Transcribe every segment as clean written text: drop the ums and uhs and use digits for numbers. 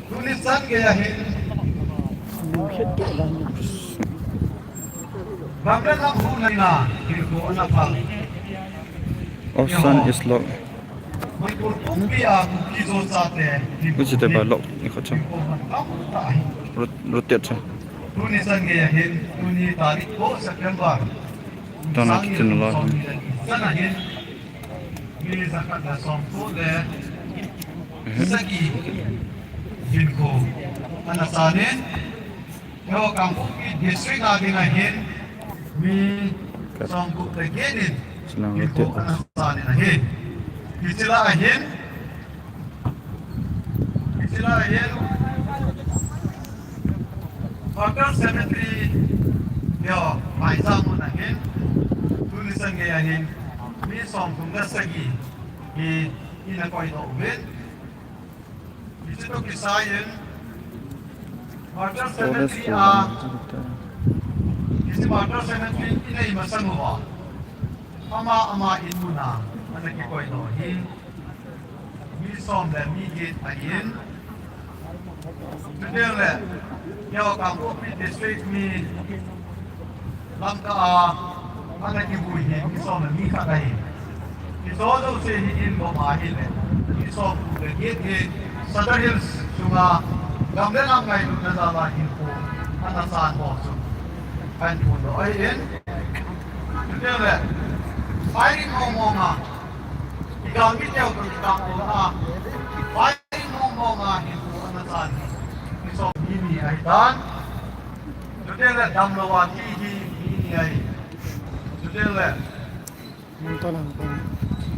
tulisan gayahin bakit ang hulay na hirko anak pa Osan is low. may kurkupi ang kizo sa te Which is the low. Ikot siya. Rotate siya. tulisan gayahin tuni tarik ko September Tanah kita nolak. sanahin ni zakat da sompo de sagi hirko anasanin yo kampuki district adinahin mi sompo de genin Senang hirko rotate. anasanin ahin istilahin Hotel Cemetery yo mai samu nahin tulisan gayahin mi sompo de sagi ina koi do win Ito kisayin Hotel Cemetery isi Hotel Cemetery inay masanuwa ama inmuna anaki ko ito mi som le mi git ayin tudele yo Kangkupit district mi lamka anaki buhi mi som le mi kakayin isodo se in mo mahile mi som le git Southern Hills sunga gamle nam ngai lu na dala info anasan mo su kan puno ai in tudele firing mo nga igang kityaw ko kitang ko na firing mo nga info anasan so ini ai dan tudele damlawati ini ai tudele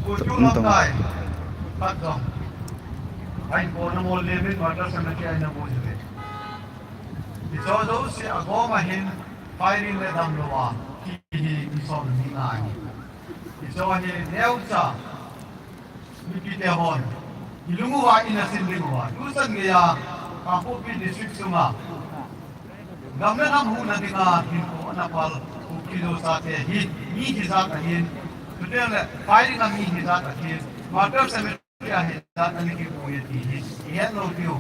kujulang kai patong ay po na mo living water cemetery ay na po sila. Ito daw si agomahin firing le damloa kihi iso ninay. Ito ni Neucha Mikitehon ilunguwa inasinlinguwa. Dusan gaya Kangkupit district sunga. Gamle nam huna dinga hinpo anapal ukido sa te hi hizat ahin. Tudele firing am hizat ahin. Water cemetery ya dan aniki punya tihi iya lo tiu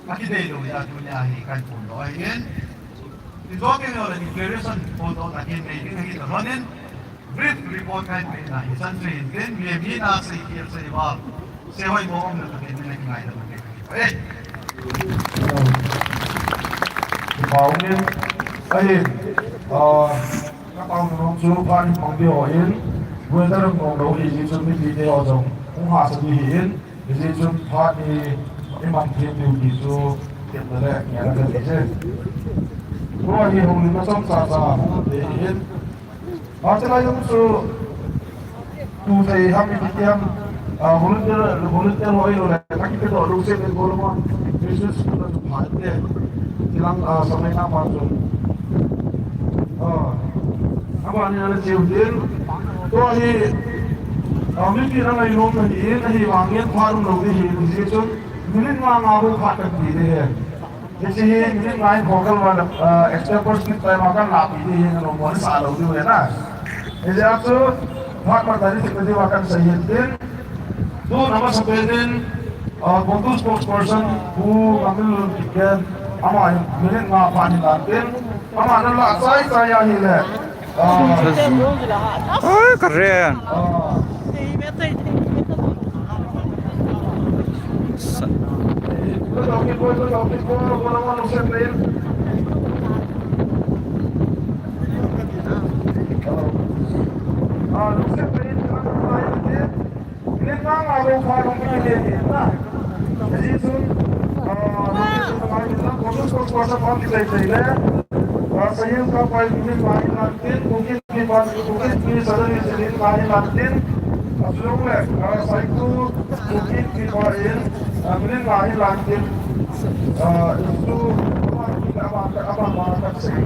kaki delo ya dunia hi kan pundo ayen di zoke no la declaration foto na hin nei ni ta ronen brief report kan pe na hisan train den mi na se kier se ba se hoi mo om na ta den na ngai da ke eh bảo nên ayen các ông nó chú quan phòng điều ayen vừa ra được ngọn đầu thì chỉ chuẩn bị video rồi cũng hòa sự hiện thì chỉ chuẩn phát đi cái mặt thiên điều gì số tiền đấy nghe là cái gì rồi thì hôm nay trong xã cũng để hiện ở trên đây cũng số tu thầy ham đi tiêm volunteer hỏi rồi các cái đồ đồ xem cái đồ mà Jesus cũng là phải thế silang sampai apa tuh apa ni ada ciutin tuh hi mungkin orang yang nong ni wangian farum logi hi disitun mungkin orang abu khatak di deh jadi mungkin lain hotel mana extra cost kita makan lapi di yang orang salah itu ya na jadi aku mak tadi seperti makan sayyidin tuh nama sepetin kontus spokesperson bu ambil tiket ama mungkin ngapain nantin ama adalah saya hilang Oh, keren. Saya kapal ini main lantin, mungkin di sana di sini main lantin. Sebelum saya itu mungkin di main, mungkin main lantin. Itu tidak apa sih?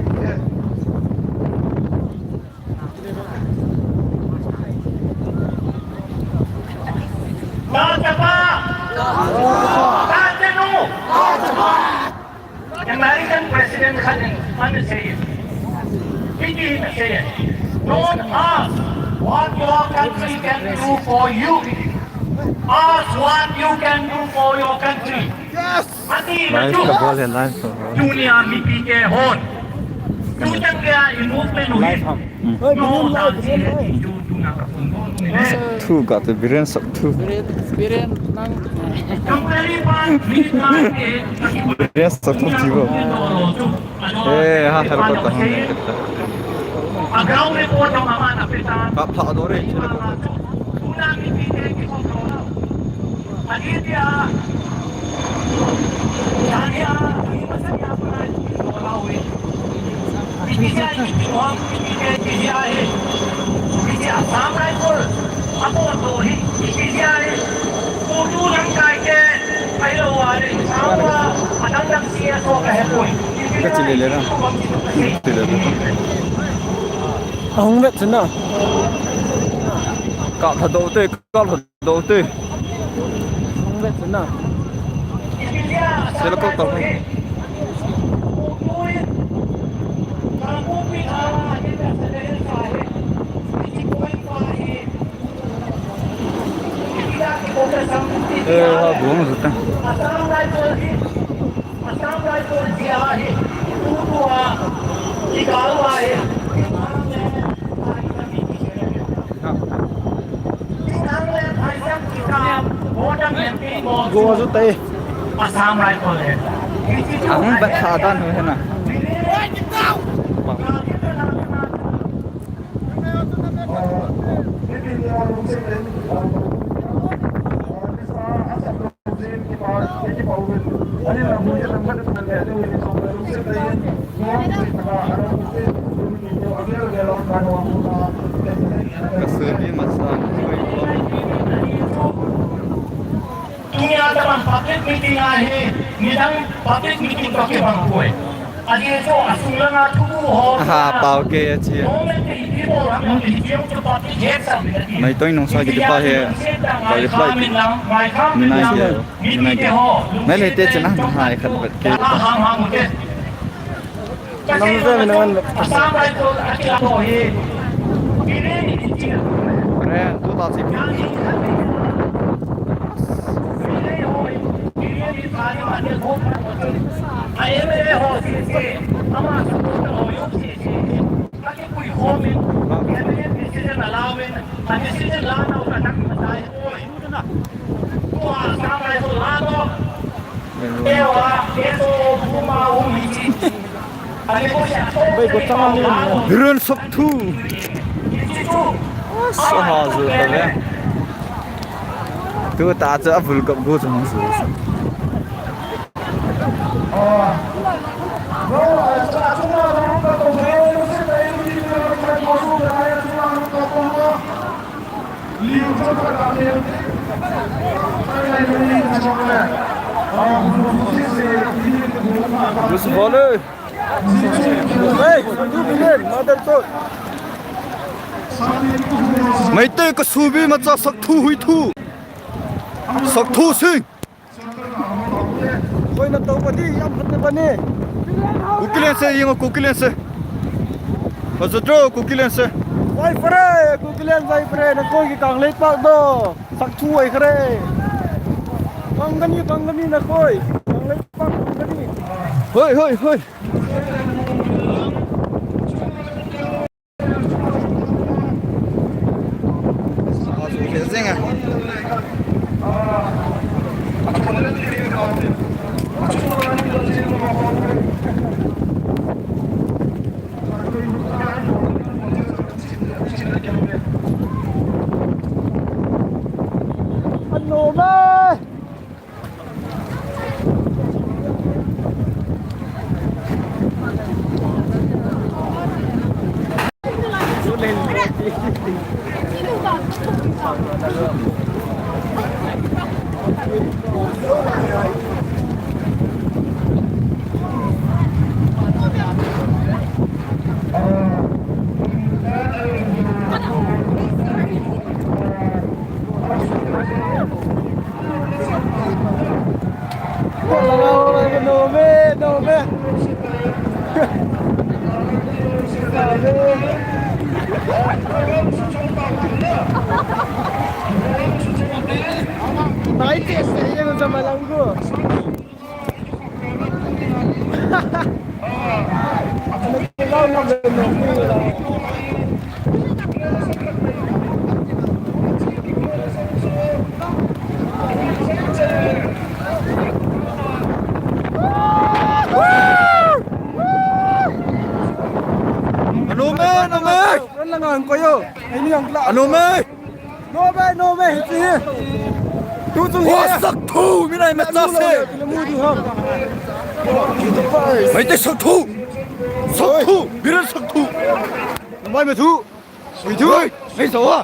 American President Khan, begin again. Don't ask what your country can do for you. Ask what you can do for your country. Yes. Nice ka boleh nice. Dunia mimpi ke hon. Tu chẳng ra imut menuhi. No sanksi itu dunia kapunggung ini. Tu kata biren sak tu. Kembali pan kita ke. Biren sak tu jiwa. Ha harap tak hang. Agrau report ang mga napitan. Kap tak adore. Unang ibigay ko ko. Adia. Kaya masaya pa rin Malawi. Ibigay ko ibigay. Ibigay Assam Rifle. Ako to ibigay. Tulong kay ke ayo wale. Sawa adang siya so kahepoy. Kecil le na. Kecil le. Không biết thế nào. Cạo thật đầu tư, cạo thật đầu tư. Không biết thế nào. Sẽ là cạo thật. Ha buông rồi ta. Gua rút tay. Assam Rifle. Ang bat hadan ho na. Kasih masalah. Dunia teman public meeting आहे निदान public meeting तो के बंग हुए आज ये जो असुलन आठु हो Ha pau ke chi. Mai tôi nông sai cái ba he.Bai flight. Minai ke. Minai ke. Mai le te chana hai khat bat ke. Năm giờ mình ăn. Assam Rifle akila ho he Re tu ta si. Biren sak tu. Sahaz le. Tu ta cha phul kap go chang su. Bus boleh. Hey, tu bilen, mother tot. Mấy tên có suy mà cho sắc thu huy thu. Sắc thu sinh. Koi na tau pati, am khat na bani. Kukilense yung kukilense. Pasatro kukilense. Vai fre, kukilen vai fre na koi ki kang leit pak do. Sak chuai khre. Kang gani na koi. Kang leit pak gani. Hoi hoi hoi. Ano ba? No me. Baik saya sama langgu. Kalau nak benar. Langan koyo. Ini yang kelak. Ano me? No me. Sini. Tu. Wa sak thu, minai ma sa se. Mu tu ham. Mai te sak thu. Sak thu, biran sak thu. Mai me thu. Ui thu ơi, mấy số à?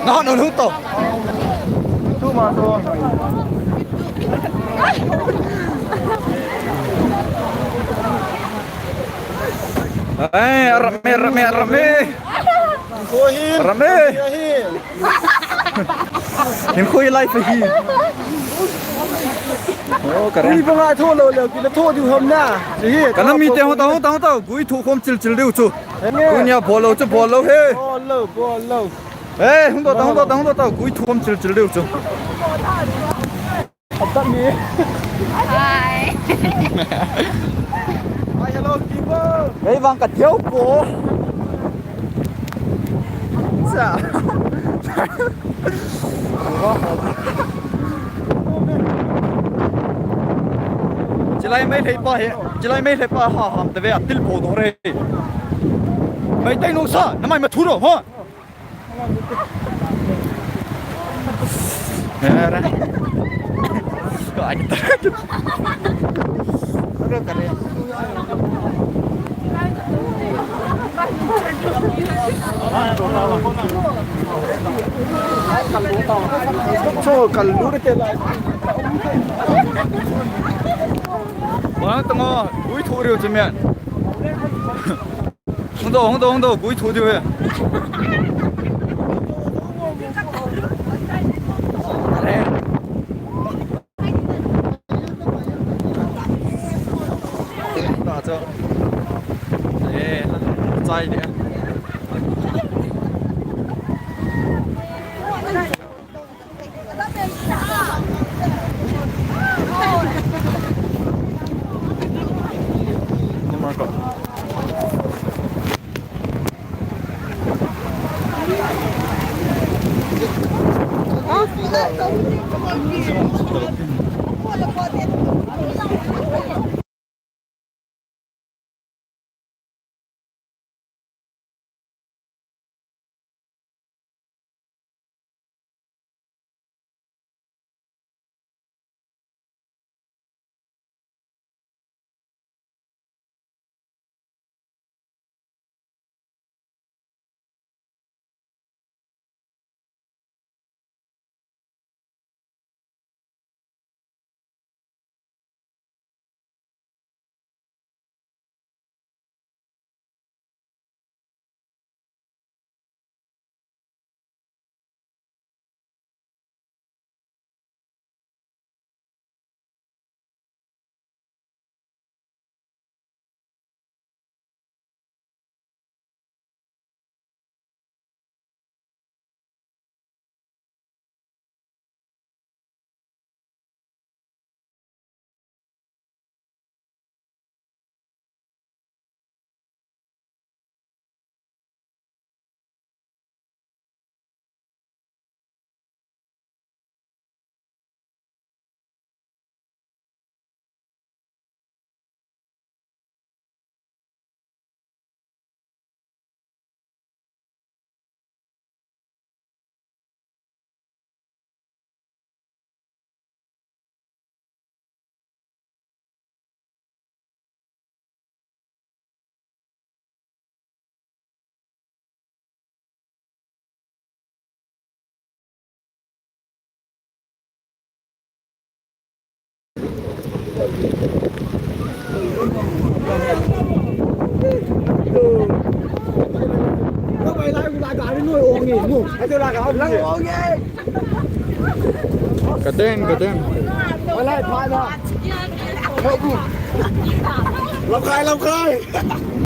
Nó hứng tổ. Tu ma tu. Rame. Kohin. Rame. Hiếm khui lại phải hi. Ô, cả Đi bằng ai thua rồi, kita thua di hôm na. Cả năm mi tao tao, cúi thu không chịu lưu chu. Cúi nhà bỏ lâu he. Bỏ lâu. Ê, không tao, cúi thu không chịu lưu chu. Tắt mi. Hi. Hi, hello, keeper. Đây vang cả thiếu cổ. Dạ. Chỉ lại mấy thấy pa hàm tao về til bộ đồ rồi. Mấy tay nông sa, nó mày mà thu rồi hả? Nè. Có anh ta. Rất cả đấy. Cho cần lú để tiền lại. Mà tao cúi thu điều cho mẹ. Không đâu, cúi thu điều. Cho. Ê, chạy đi. Nó bay lại cái nuôi ôm nghỉ ngủ. Cái tôi là cái ông lăng ôm nghe. Cả tên. Bay lại thoại ra. Làm khai.